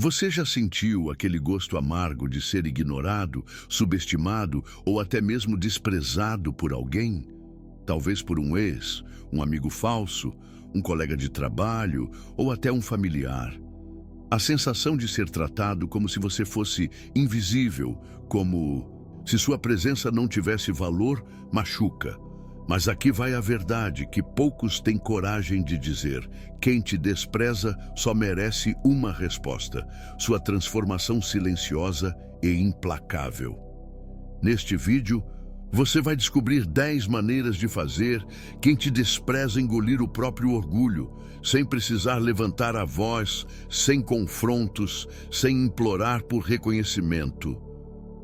Você já sentiu aquele gosto amargo de ser ignorado, subestimado ou até mesmo desprezado por alguém? Talvez por um ex, um amigo falso, um colega de trabalho ou até um familiar. A sensação de ser tratado como se você fosse invisível, como se sua presença não tivesse valor, machuca. Mas aqui vai a verdade que poucos têm coragem de dizer. Quem te despreza só merece uma resposta: sua transformação silenciosa e implacável. Neste vídeo, você vai descobrir 10 maneiras de fazer quem te despreza engolir o próprio orgulho, sem precisar levantar a voz, sem confrontos, sem implorar por reconhecimento.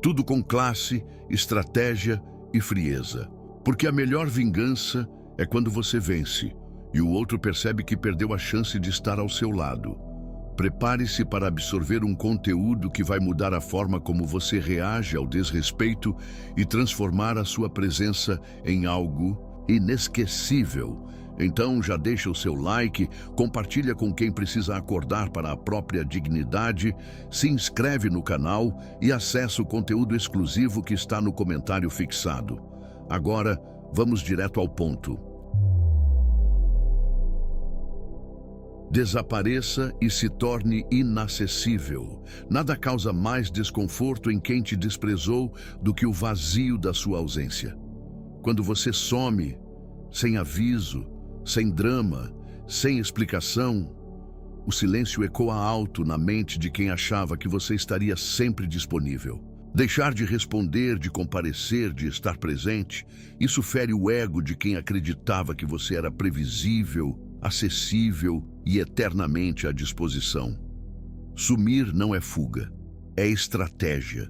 Tudo com classe, estratégia e frieza. Porque a melhor vingança é quando você vence e o outro percebe que perdeu a chance de estar ao seu lado. Prepare-se para absorver um conteúdo que vai mudar a forma como você reage ao desrespeito e transformar a sua presença em algo inesquecível. Então já deixa o seu like, compartilha com quem precisa acordar para a própria dignidade, se inscreve no canal e acessa o conteúdo exclusivo que está no comentário fixado. Agora, vamos direto ao ponto. Desapareça e se torne inacessível. Nada causa mais desconforto em quem te desprezou do que o vazio da sua ausência. Quando você some, sem aviso, sem drama, sem explicação, o silêncio ecoa alto na mente de quem achava que você estaria sempre disponível. Deixar de responder, de comparecer, de estar presente, isso fere o ego de quem acreditava que você era previsível, acessível e eternamente à disposição. Sumir não é fuga, é estratégia.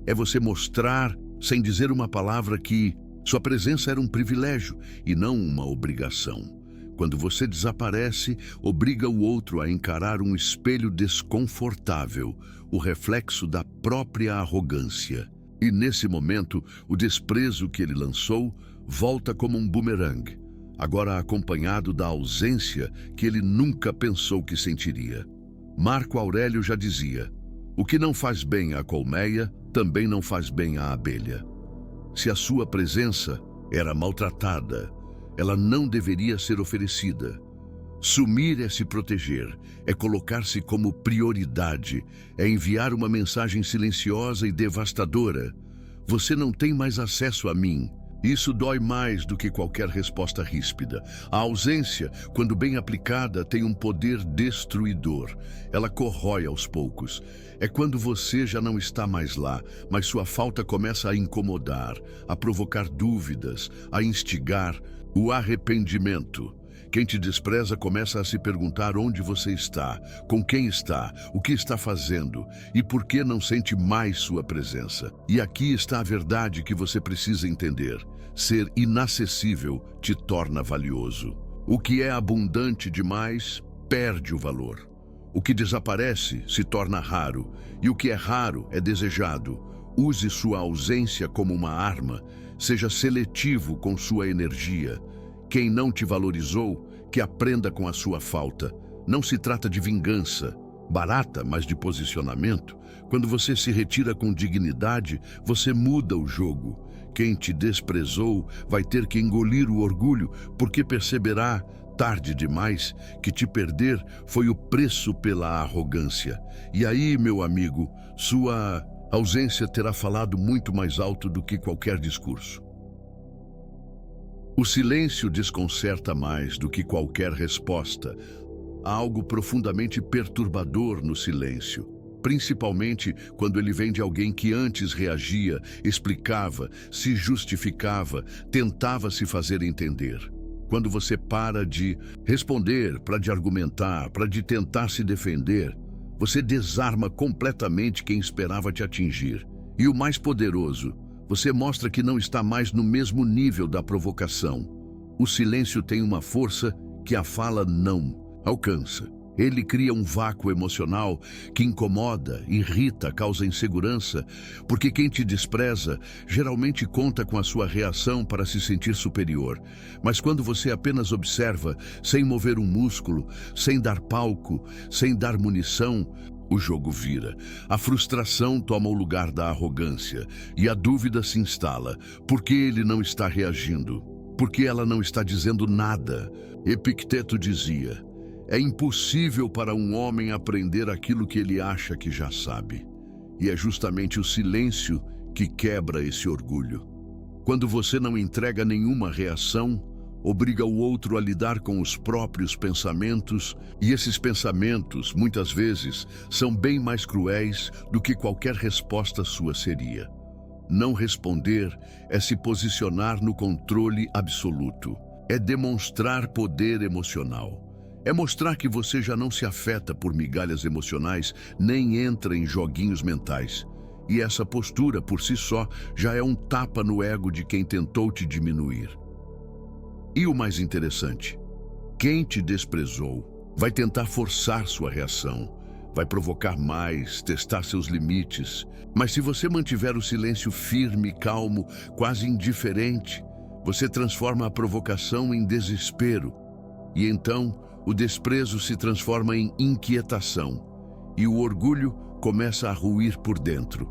É você mostrar, sem dizer uma palavra, que sua presença era um privilégio e não uma obrigação. Quando você desaparece, obriga o outro a encarar um espelho desconfortável, o reflexo da própria arrogância. E nesse momento, o desprezo que ele lançou volta como um bumerangue, agora acompanhado da ausência que ele nunca pensou que sentiria. Marco Aurélio já dizia: o que não faz bem à colmeia, também não faz bem à abelha. Se a sua presença era maltratada, ela não deveria ser oferecida. Sumir é se proteger, é colocar-se como prioridade, é enviar uma mensagem silenciosa e devastadora. Você não tem mais acesso a mim. Isso dói mais do que qualquer resposta ríspida. A ausência, quando bem aplicada, tem um poder destruidor. Ela corrói aos poucos. É quando você já não está mais lá, mas sua falta começa a incomodar, a provocar dúvidas, a instigar o arrependimento. Quem te despreza começa a se perguntar onde você está, com quem está, o que está fazendo e por que não sente mais sua presença. E aqui está a verdade que você precisa entender. Ser inacessível te torna valioso. O que é abundante demais perde o valor. O que desaparece se torna raro, e o que é raro é desejado. Use sua ausência como uma arma, seja seletivo com sua energia. Quem não te valorizou, que aprenda com a sua falta. Não se trata de vingança, barata, mas de posicionamento. Quando você se retira com dignidade, você muda o jogo. Quem te desprezou vai ter que engolir o orgulho, porque perceberá, tarde demais, que te perder foi o preço pela arrogância. E aí, meu amigo, sua ausência terá falado muito mais alto do que qualquer discurso. O silêncio desconcerta mais do que qualquer resposta. Há algo profundamente perturbador no silêncio, principalmente quando ele vem de alguém que antes reagia, explicava, se justificava, tentava se fazer entender. Quando você para de responder, para de argumentar, para de tentar se defender, você desarma completamente quem esperava te atingir. E o mais poderoso, você mostra que não está mais no mesmo nível da provocação. O silêncio tem uma força que a fala não alcança. Ele cria um vácuo emocional que incomoda, irrita, causa insegurança, porque quem te despreza geralmente conta com a sua reação para se sentir superior. Mas quando você apenas observa, sem mover um músculo, sem dar palco, sem dar munição, O jogo vira. A frustração toma o lugar da arrogância e a dúvida se instala. Por que ele não está reagindo? Por que ela não está dizendo nada? Epicteto dizia: é impossível para um homem aprender aquilo que ele acha que já sabe. E é justamente o silêncio que quebra esse orgulho. Quando você não entrega nenhuma reação, obriga o outro a lidar com os próprios pensamentos, e esses pensamentos, muitas vezes, são bem mais cruéis do que qualquer resposta sua seria. Não responder é se posicionar no controle absoluto. É demonstrar poder emocional. É mostrar que você já não se afeta por migalhas emocionais, nem entra em joguinhos mentais. E essa postura, por si só, já é um tapa no ego de quem tentou te diminuir. E o mais interessante, quem te desprezou vai tentar forçar sua reação, vai provocar mais, testar seus limites. Mas se você mantiver o silêncio firme, calmo, quase indiferente, você transforma a provocação em desespero. E então, o desprezo se transforma em inquietação e o orgulho começa a ruir por dentro.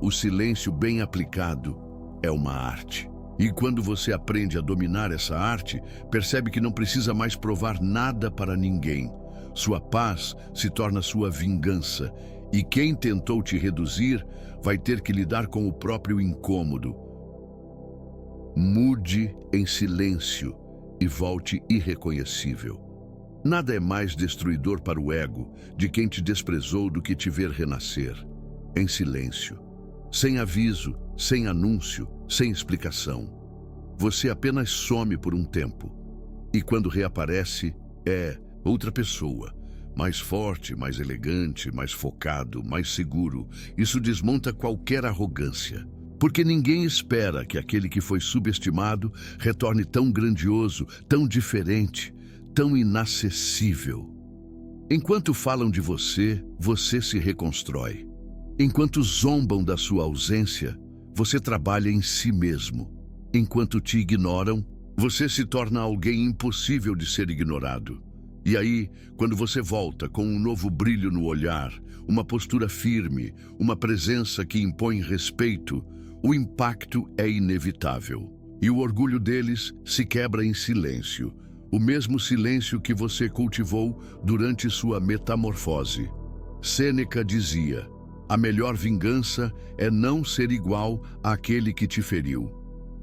O silêncio bem aplicado é uma arte. E quando você aprende a dominar essa arte, percebe que não precisa mais provar nada para ninguém. Sua paz se torna sua vingança, e quem tentou te reduzir vai ter que lidar com o próprio incômodo. Mude em silêncio e volte irreconhecível. Nada é mais destruidor para o ego de quem te desprezou do que te ver renascer. Em silêncio, sem aviso, sem anúncio, sem explicação. Você apenas some por um tempo. E quando reaparece, é outra pessoa. Mais forte, mais elegante, mais focado, mais seguro. Isso desmonta qualquer arrogância. Porque ninguém espera que aquele que foi subestimado retorne tão grandioso, tão diferente, tão inacessível. Enquanto falam de você, você se reconstrói. Enquanto zombam da sua ausência, você trabalha em si mesmo. Enquanto te ignoram, você se torna alguém impossível de ser ignorado. E aí, quando você volta com um novo brilho no olhar, uma postura firme, uma presença que impõe respeito, o impacto é inevitável. E o orgulho deles se quebra em silêncio. O mesmo silêncio que você cultivou durante sua metamorfose. Sêneca dizia: a melhor vingança é não ser igual àquele que te feriu.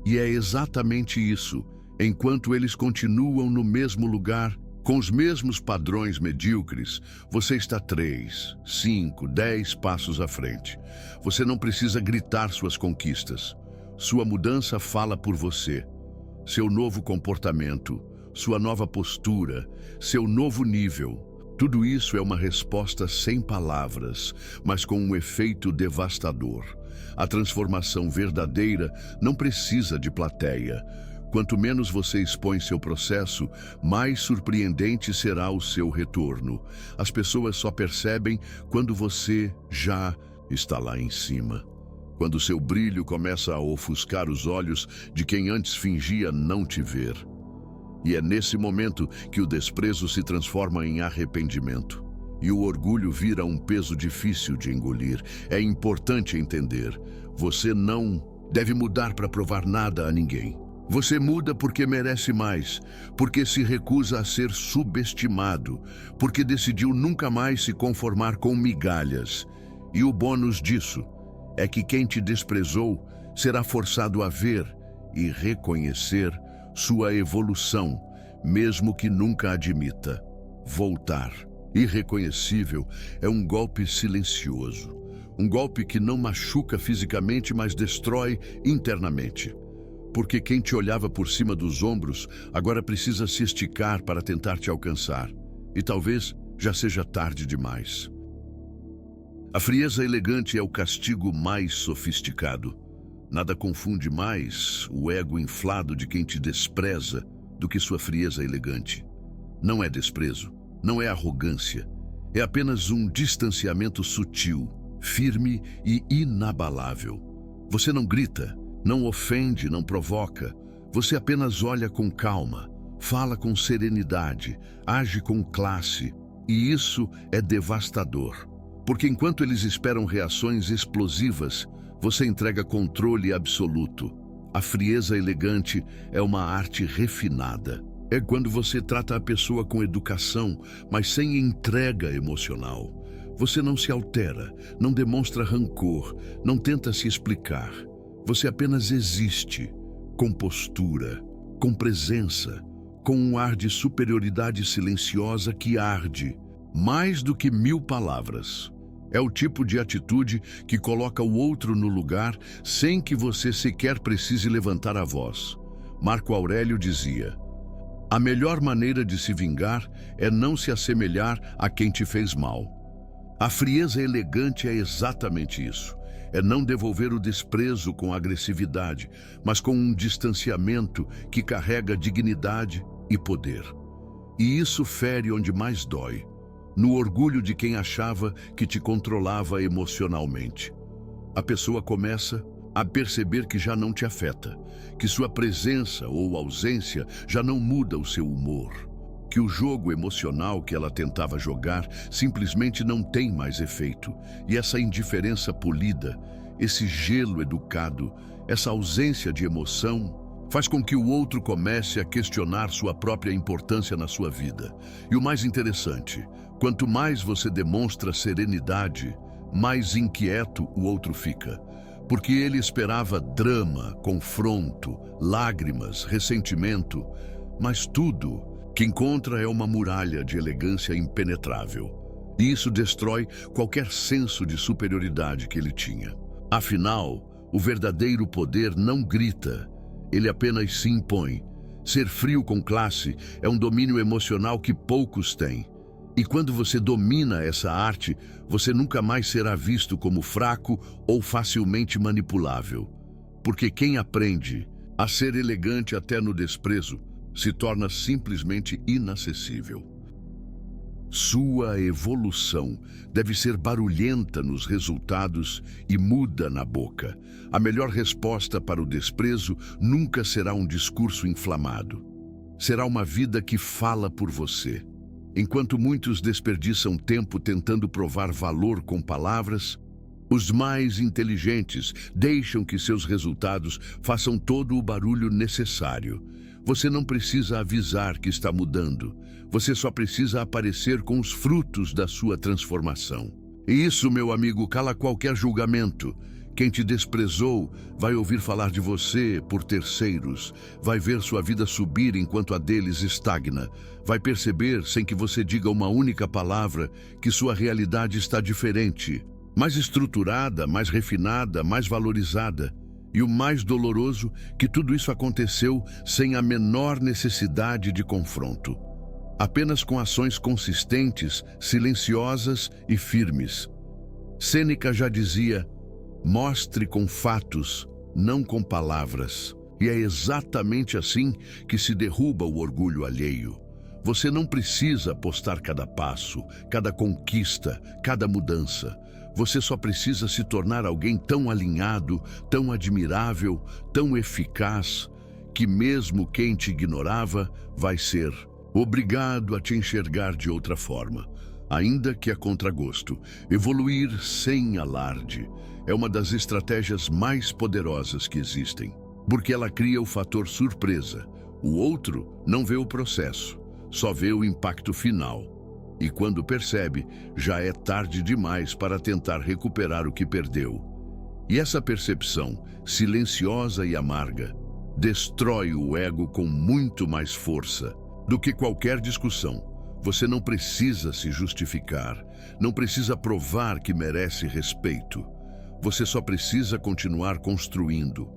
E é exatamente isso. Enquanto eles continuam no mesmo lugar, com os mesmos padrões medíocres, você está 3, 5, 10 passos à frente. Você não precisa gritar suas conquistas. Sua mudança fala por você. Seu novo comportamento, sua nova postura, seu novo nível. Tudo isso é uma resposta sem palavras, mas com um efeito devastador. A transformação verdadeira não precisa de plateia. Quanto menos você expõe seu processo, mais surpreendente será o seu retorno. As pessoas só percebem quando você já está lá em cima. Quando seu brilho começa a ofuscar os olhos de quem antes fingia não te ver. E é nesse momento que o desprezo se transforma em arrependimento. E o orgulho vira um peso difícil de engolir. É importante entender. Você não deve mudar para provar nada a ninguém. Você muda porque merece mais, porque se recusa a ser subestimado, porque decidiu nunca mais se conformar com migalhas. E o bônus disso é que quem te desprezou será forçado a ver e reconhecer sua evolução, mesmo que nunca admita. Voltar, irreconhecível, é um golpe silencioso. Um golpe que não machuca fisicamente, mas destrói internamente. Porque quem te olhava por cima dos ombros agora precisa se esticar para tentar te alcançar. E talvez já seja tarde demais. A frieza elegante é o castigo mais sofisticado. Nada confunde mais o ego inflado de quem te despreza do que sua frieza elegante. Não é desprezo, não é arrogância. É apenas um distanciamento sutil, firme e inabalável. Você não grita, não ofende, não provoca. Você apenas olha com calma, fala com serenidade, age com classe. E isso é devastador. Porque enquanto eles esperam reações explosivas, você entrega controle absoluto. A frieza elegante é uma arte refinada. É quando você trata a pessoa com educação, mas sem entrega emocional. Você não se altera, não demonstra rancor, não tenta se explicar. Você apenas existe, com postura, com presença, com um ar de superioridade silenciosa que arde, mais do que 1000 palavras. É o tipo de atitude que coloca o outro no lugar sem que você sequer precise levantar a voz. Marco Aurélio dizia: a melhor maneira de se vingar é não se assemelhar a quem te fez mal. A frieza elegante é exatamente isso. É não devolver o desprezo com agressividade, mas com um distanciamento que carrega dignidade e poder. E isso fere onde mais dói, no orgulho de quem achava que te controlava emocionalmente. A pessoa começa a perceber que já não te afeta, que sua presença ou ausência já não muda o seu humor, que o jogo emocional que ela tentava jogar simplesmente não tem mais efeito. E essa indiferença polida, esse gelo educado, essa ausência de emoção, faz com que o outro comece a questionar sua própria importância na sua vida. E o mais interessante, quanto mais você demonstra serenidade, mais inquieto o outro fica. Porque ele esperava drama, confronto, lágrimas, ressentimento, mas tudo que encontra é uma muralha de elegância impenetrável. E isso destrói qualquer senso de superioridade que ele tinha. Afinal, o verdadeiro poder não grita, ele apenas se impõe. Ser frio com classe é um domínio emocional que poucos têm. E quando você domina essa arte, você nunca mais será visto como fraco ou facilmente manipulável. Porque quem aprende a ser elegante até no desprezo se torna simplesmente inacessível. Sua evolução deve ser barulhenta nos resultados e muda na boca. A melhor resposta para o desprezo nunca será um discurso inflamado. Será uma vida que fala por você. Enquanto muitos desperdiçam tempo tentando provar valor com palavras, os mais inteligentes deixam que seus resultados façam todo o barulho necessário. Você não precisa avisar que está mudando. Você só precisa aparecer com os frutos da sua transformação. E isso, meu amigo, cala qualquer julgamento. Quem te desprezou vai ouvir falar de você por terceiros, vai ver sua vida subir enquanto a deles estagna, vai perceber, sem que você diga uma única palavra, que sua realidade está diferente, mais estruturada, mais refinada, mais valorizada. E o mais doloroso, que tudo isso aconteceu sem a menor necessidade de confronto. Apenas com ações consistentes, silenciosas e firmes. Sêneca já dizia: mostre com fatos, não com palavras. E é exatamente assim que se derruba o orgulho alheio. Você não precisa postar cada passo, cada conquista, cada mudança. Você só precisa se tornar alguém tão alinhado, tão admirável, tão eficaz, que mesmo quem te ignorava vai ser obrigado a te enxergar de outra forma, ainda que a contragosto. Evoluir sem alarde é uma das estratégias mais poderosas que existem, porque ela cria o fator surpresa. O outro não vê o processo, só vê o impacto final. E quando percebe, já é tarde demais para tentar recuperar o que perdeu. E essa percepção, silenciosa e amarga, destrói o ego com muito mais força do que qualquer discussão. Você não precisa se justificar, não precisa provar que merece respeito. Você só precisa continuar construindo,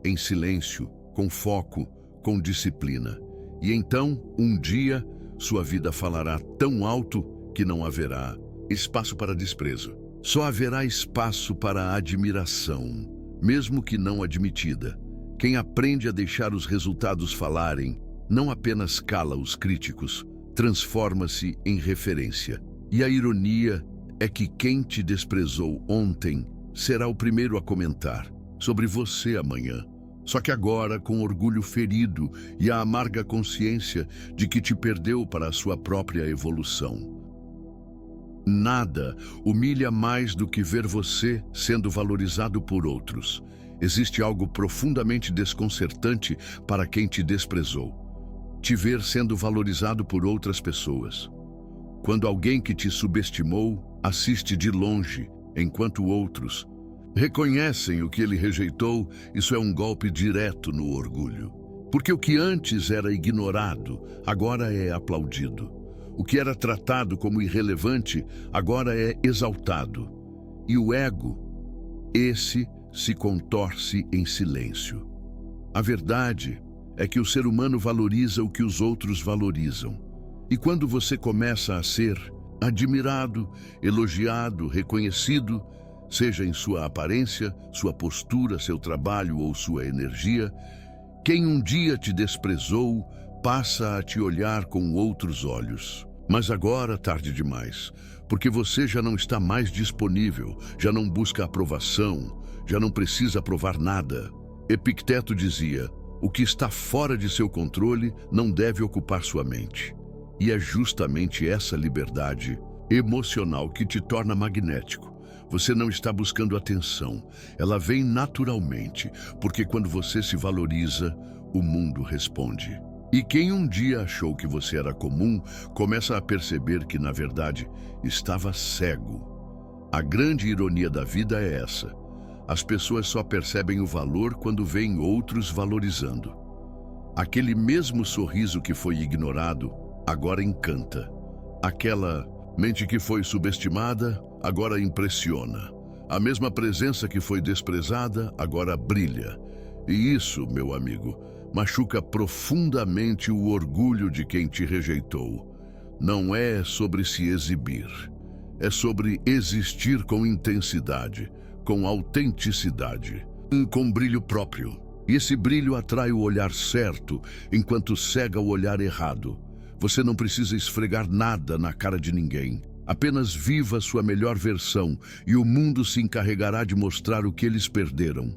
em silêncio, com foco, com disciplina. E então, um dia, sua vida falará tão alto que não haverá espaço para desprezo. Só haverá espaço para admiração, mesmo que não admitida. Quem aprende a deixar os resultados falarem, não apenas cala os críticos, transforma-se em referência. E a ironia é que quem te desprezou ontem será o primeiro a comentar sobre você amanhã. Só que agora, com orgulho ferido e a amarga consciência de que te perdeu para a sua própria evolução. Nada humilha mais do que ver você sendo valorizado por outros. Existe algo profundamente desconcertante para quem te desprezou. Te ver sendo valorizado por outras pessoas. Quando alguém que te subestimou assiste de longe, enquanto outros reconhecem o que ele rejeitou, isso é um golpe direto no orgulho. Porque o que antes era ignorado, agora é aplaudido. O que era tratado como irrelevante, agora é exaltado. E o ego, esse se contorce em silêncio. A verdade é que o ser humano valoriza o que os outros valorizam. E quando você começa a ser admirado, elogiado, reconhecido, seja em sua aparência, sua postura, seu trabalho ou sua energia, quem um dia te desprezou passa a te olhar com outros olhos. Mas agora, tarde demais, porque você já não está mais disponível, já não busca aprovação, já não precisa provar nada. Epicteto dizia: o que está fora de seu controle não deve ocupar sua mente. E é justamente essa liberdade emocional que te torna magnético. Você não está buscando atenção, ela vem naturalmente, porque quando você se valoriza, o mundo responde. E quem um dia achou que você era comum, começa a perceber que, na verdade, estava cego. A grande ironia da vida é essa. As pessoas só percebem o valor quando veem outros valorizando. Aquele mesmo sorriso que foi ignorado, agora encanta. Aquela mente que foi subestimada, agora impressiona. A mesma presença que foi desprezada, agora brilha. E isso, meu amigo, machuca profundamente o orgulho de quem te rejeitou. Não é sobre se exibir. É sobre existir com intensidade, com autenticidade, com brilho próprio. E esse brilho atrai o olhar certo, enquanto cega o olhar errado. Você não precisa esfregar nada na cara de ninguém. Apenas viva sua melhor versão e o mundo se encarregará de mostrar o que eles perderam.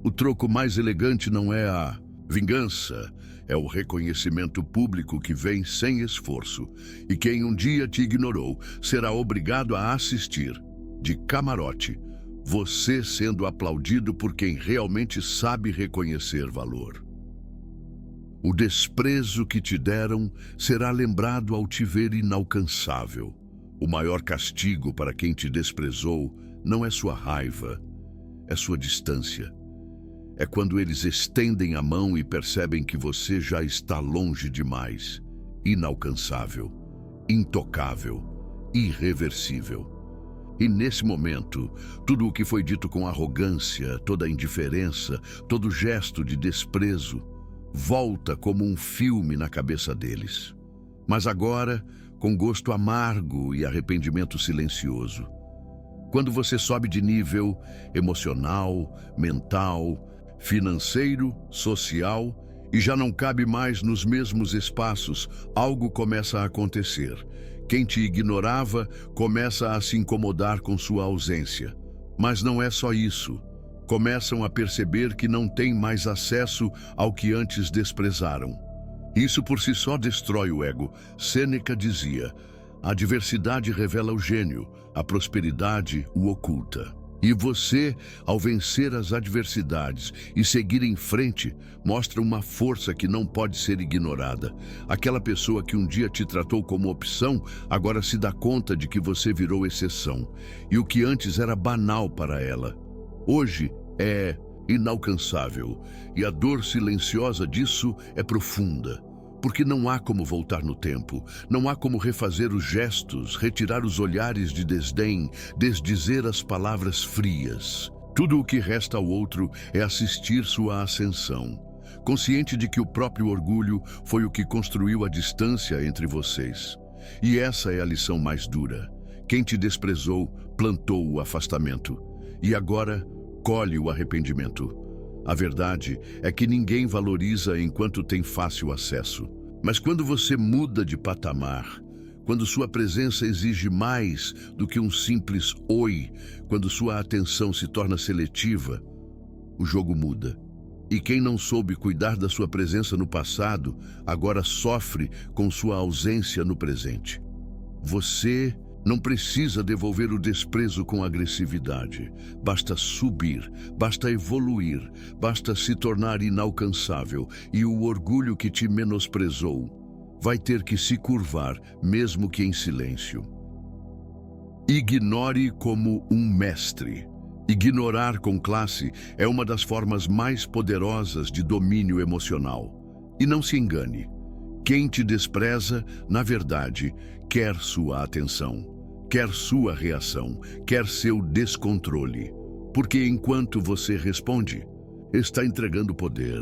O troco mais elegante não é a vingança, é o reconhecimento público que vem sem esforço. E quem um dia te ignorou será obrigado a assistir, de camarote, você sendo aplaudido por quem realmente sabe reconhecer valor. O desprezo que te deram será lembrado ao te ver inalcançável. O maior castigo para quem te desprezou não é sua raiva, é sua distância. É quando eles estendem a mão e percebem que você já está longe demais, inalcançável, intocável, irreversível. E nesse momento, tudo o que foi dito com arrogância, toda a indiferença, todo gesto de desprezo, volta como um filme na cabeça deles. Mas agora, com gosto amargo e arrependimento silencioso. Quando você sobe de nível emocional, mental, financeiro, social e já não cabe mais nos mesmos espaços, algo começa a acontecer. Quem te ignorava começa a se incomodar com sua ausência. Mas não é só isso. Começam a perceber que não têm mais acesso ao que antes desprezaram. Isso por si só destrói o ego. Sêneca dizia: a adversidade revela o gênio, a prosperidade o oculta. E você, ao vencer as adversidades e seguir em frente, mostra uma força que não pode ser ignorada. Aquela pessoa que um dia te tratou como opção, agora se dá conta de que você virou exceção. E o que antes era banal para ela, hoje é inalcançável. E a dor silenciosa disso é profunda. Porque não há como voltar no tempo, não há como refazer os gestos, retirar os olhares de desdém, desdizer as palavras frias. Tudo o que resta ao outro é assistir sua ascensão, consciente de que o próprio orgulho foi o que construiu a distância entre vocês. E essa é a lição mais dura. Quem te desprezou plantou o afastamento, e agora colhe o arrependimento. A verdade é que ninguém valoriza enquanto tem fácil acesso. Mas quando você muda de patamar, quando sua presença exige mais do que um simples oi, quando sua atenção se torna seletiva, o jogo muda. E quem não soube cuidar da sua presença no passado, agora sofre com sua ausência no presente. Você Não precisa devolver o desprezo com agressividade. Basta subir, basta evoluir, basta se tornar inalcançável, e o orgulho que te menosprezou vai ter que se curvar, mesmo que em silêncio. Ignore como um mestre. Ignorar com classe é uma das formas mais poderosas de domínio emocional. E não se engane. Quem te despreza, na verdade, quer sua atenção, quer sua reação, quer seu descontrole. Porque enquanto você responde, está entregando poder.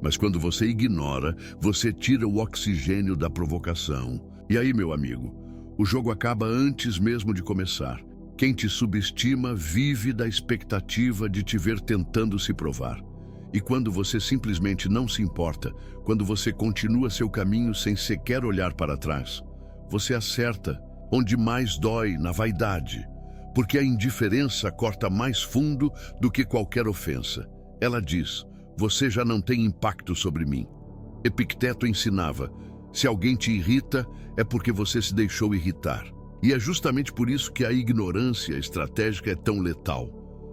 Mas quando você ignora, você tira o oxigênio da provocação. E aí, meu amigo, o jogo acaba antes mesmo de começar. Quem te subestima vive da expectativa de te ver tentando se provar. E quando você simplesmente não se importa, quando você continua seu caminho sem sequer olhar para trás, você acerta onde mais dói, na vaidade. Porque a indiferença corta mais fundo do que qualquer ofensa. Ela diz: você já não tem impacto sobre mim. Epicteto ensinava: se alguém te irrita, é porque você se deixou irritar. E é justamente por isso que a ignorância estratégica é tão letal.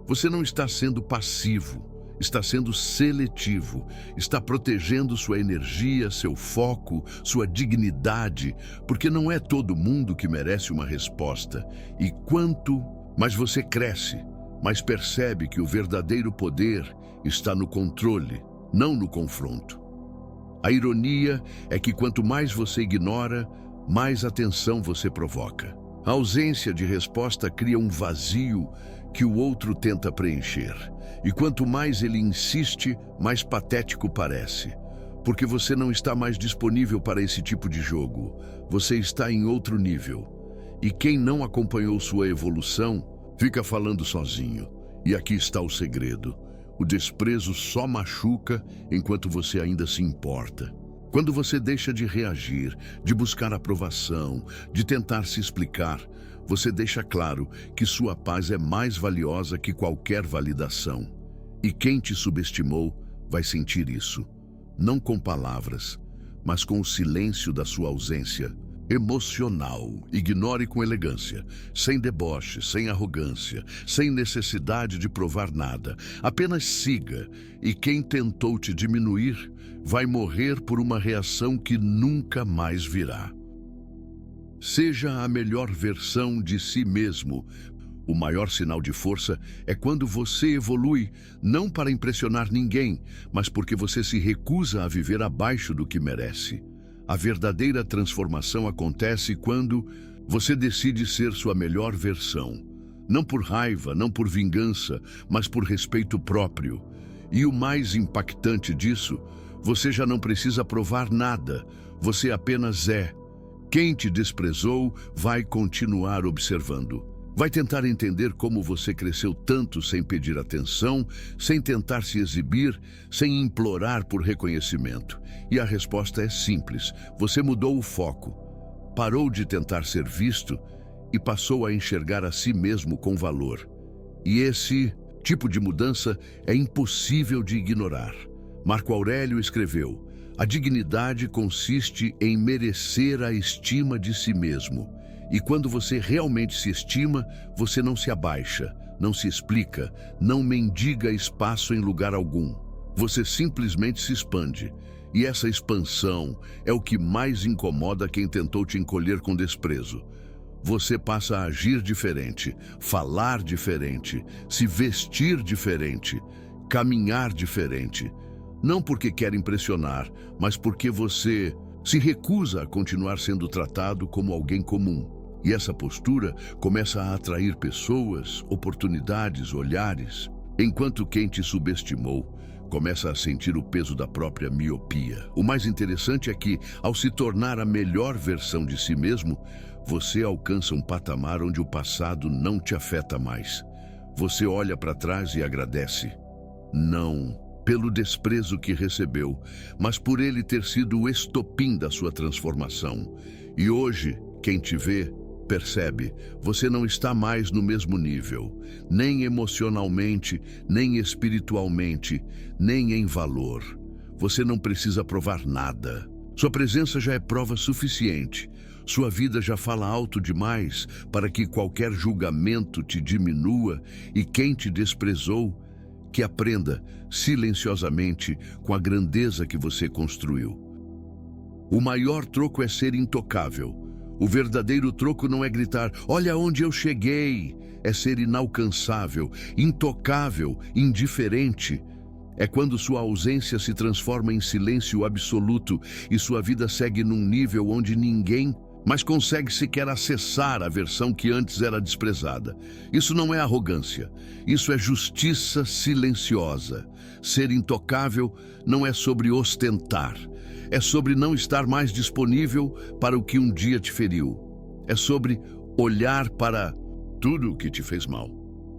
Você não está sendo passivo, está sendo seletivo, está protegendo sua energia, seu foco, sua dignidade, porque não é todo mundo que merece uma resposta. E quanto mais você cresce, mais percebe que o verdadeiro poder está no controle, não no confronto. A ironia é que quanto mais você ignora, mais atenção você provoca. A ausência de resposta cria um vazio que o outro tenta preencher. E quanto mais ele insiste, mais patético parece. Porque você não está mais disponível para esse tipo de jogo. Você está em outro nível. E quem não acompanhou sua evolução, fica falando sozinho. E aqui está o segredo. O desprezo só machuca enquanto você ainda se importa. Quando você deixa de reagir, de buscar aprovação, de tentar se explicar, você deixa claro que sua paz é mais valiosa que qualquer validação. E quem te subestimou vai sentir isso, não com palavras, mas com o silêncio da sua ausência emocional. Ignore com elegância, sem deboche, sem arrogância, sem necessidade de provar nada. Apenas siga, e quem tentou te diminuir vai morrer por uma reação que nunca mais virá. Seja a melhor versão de si mesmo. O maior sinal de força é quando você evolui, não para impressionar ninguém, mas porque você se recusa a viver abaixo do que merece. A verdadeira transformação acontece quando você decide ser sua melhor versão. Não por raiva, não por vingança, mas por respeito próprio. E o mais impactante disso, você já não precisa provar nada, você apenas é. Quem te desprezou vai continuar observando. Vai tentar entender como você cresceu tanto sem pedir atenção, sem tentar se exibir, sem implorar por reconhecimento. E a resposta é simples: você mudou o foco, parou de tentar ser visto e passou a enxergar a si mesmo com valor. E esse tipo de mudança é impossível de ignorar. Marco Aurélio escreveu: a dignidade consiste em merecer a estima de si mesmo. E quando você realmente se estima, você não se abaixa, não se explica, não mendiga espaço em lugar algum. Você simplesmente se expande. E essa expansão é o que mais incomoda quem tentou te encolher com desprezo. Você passa a agir diferente, falar diferente, se vestir diferente, caminhar diferente. Não porque quer impressionar, mas porque você se recusa a continuar sendo tratado como alguém comum. E essa postura começa a atrair pessoas, oportunidades, olhares, enquanto quem te subestimou começa a sentir o peso da própria miopia. O mais interessante é que, ao se tornar a melhor versão de si mesmo, você alcança um patamar onde o passado não te afeta mais. Você olha para trás e agradece. Não pelo desprezo que recebeu, mas por ele ter sido o estopim da sua transformação. E hoje, quem te vê, percebe, você não está mais no mesmo nível, nem emocionalmente, nem espiritualmente, nem em valor. Você não precisa provar nada. Sua presença já é prova suficiente. Sua vida já fala alto demais para que qualquer julgamento te diminua, e quem te desprezou, que aprenda silenciosamente com a grandeza que você construiu. O maior troco é ser intocável. O verdadeiro troco não é gritar, olha onde eu cheguei. É ser inalcançável, intocável, indiferente. É quando sua ausência se transforma em silêncio absoluto e sua vida segue num nível onde ninguém mais consegue sequer acessar a versão que antes era desprezada. Isso não é arrogância, isso é justiça silenciosa. Ser intocável não é sobre ostentar, é sobre não estar mais disponível para o que um dia te feriu. É sobre olhar para tudo o que te fez mal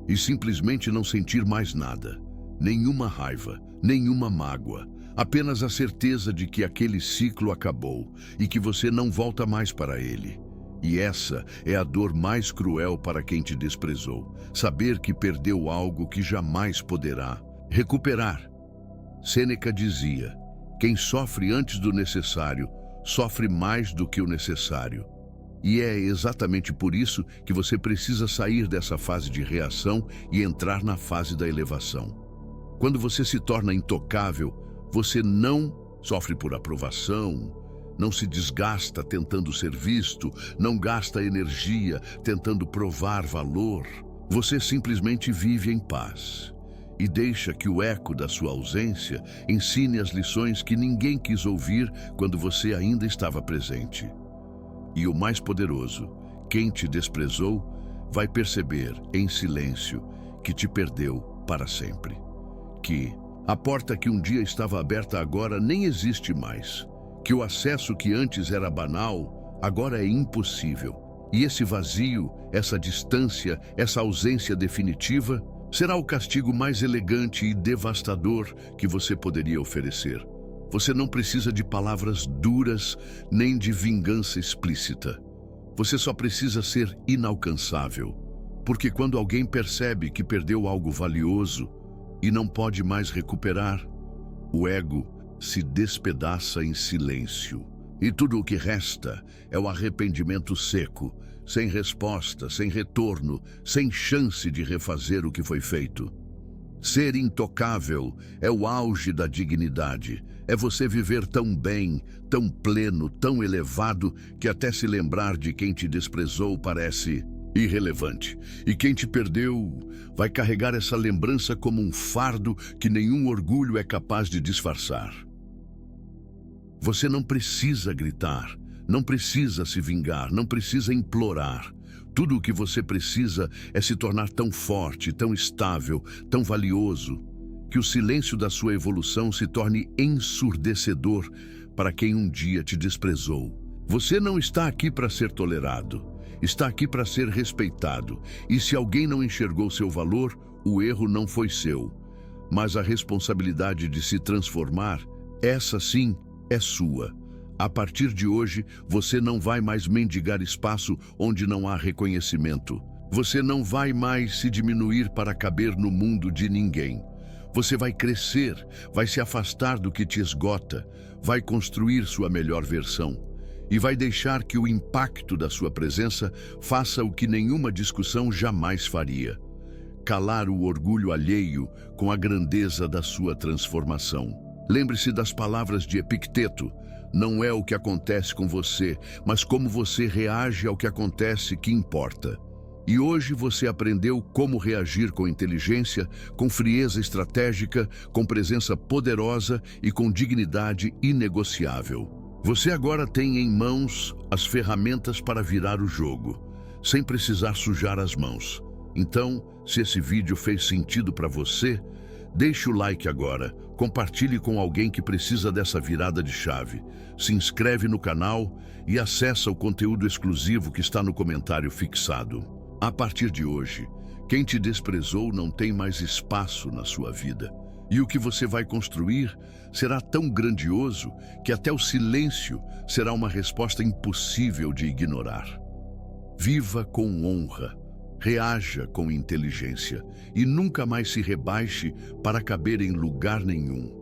e simplesmente não sentir mais nada. Nenhuma raiva, nenhuma mágoa, apenas a certeza de que aquele ciclo acabou e que você não volta mais para ele. E essa é a dor mais cruel para quem te desprezou, saber que perdeu algo que jamais poderá recuperar. Sêneca dizia, quem sofre antes do necessário, sofre mais do que o necessário. E é exatamente por isso que você precisa sair dessa fase de reação e entrar na fase da elevação. Quando você se torna intocável, você não sofre por aprovação, não se desgasta tentando ser visto, não gasta energia tentando provar valor. Você simplesmente vive em paz e deixa que o eco da sua ausência ensine as lições que ninguém quis ouvir quando você ainda estava presente. E o mais poderoso, quem te desprezou, vai perceber em silêncio que te perdeu para sempre. Que a porta que um dia estava aberta agora nem existe mais. Que o acesso que antes era banal, agora é impossível. E esse vazio, essa distância, essa ausência definitiva, será o castigo mais elegante e devastador que você poderia oferecer. Você não precisa de palavras duras, nem de vingança explícita. Você só precisa ser inalcançável. Porque quando alguém percebe que perdeu algo valioso e não pode mais recuperar, o ego se despedaça em silêncio. E tudo o que resta é o arrependimento seco, sem resposta, sem retorno, sem chance de refazer o que foi feito. Ser intocável é o auge da dignidade. É você viver tão bem, tão pleno, tão elevado, que até se lembrar de quem te desprezou parece irrelevante. E quem te perdeu vai carregar essa lembrança como um fardo que nenhum orgulho é capaz de disfarçar. Você não precisa gritar, não precisa se vingar, não precisa implorar. Tudo o que você precisa é se tornar tão forte, tão estável, tão valioso, que o silêncio da sua evolução se torne ensurdecedor para quem um dia te desprezou. Você não está aqui para ser tolerado, está aqui para ser respeitado. E se alguém não enxergou seu valor, o erro não foi seu. Mas a responsabilidade de se transformar, essa sim, é sua. A partir de hoje, você não vai mais mendigar espaço onde não há reconhecimento. Você não vai mais se diminuir para caber no mundo de ninguém. Você vai crescer, vai se afastar do que te esgota, vai construir sua melhor versão e vai deixar que o impacto da sua presença faça o que nenhuma discussão jamais faria: calar o orgulho alheio com a grandeza da sua transformação. Lembre-se das palavras de Epicteto: não é o que acontece com você, mas como você reage ao que acontece que importa. E hoje você aprendeu como reagir com inteligência, com frieza estratégica, com presença poderosa e com dignidade inegociável. Você agora tem em mãos as ferramentas para virar o jogo, sem precisar sujar as mãos. Então, se esse vídeo fez sentido para você, deixe o like agora, compartilhe com alguém que precisa dessa virada de chave, se inscreve no canal e acessa o conteúdo exclusivo que está no comentário fixado. A partir de hoje, quem te desprezou não tem mais espaço na sua vida. E o que você vai construir será tão grandioso que até o silêncio será uma resposta impossível de ignorar. Viva com honra, reaja com inteligência e nunca mais se rebaixe para caber em lugar nenhum.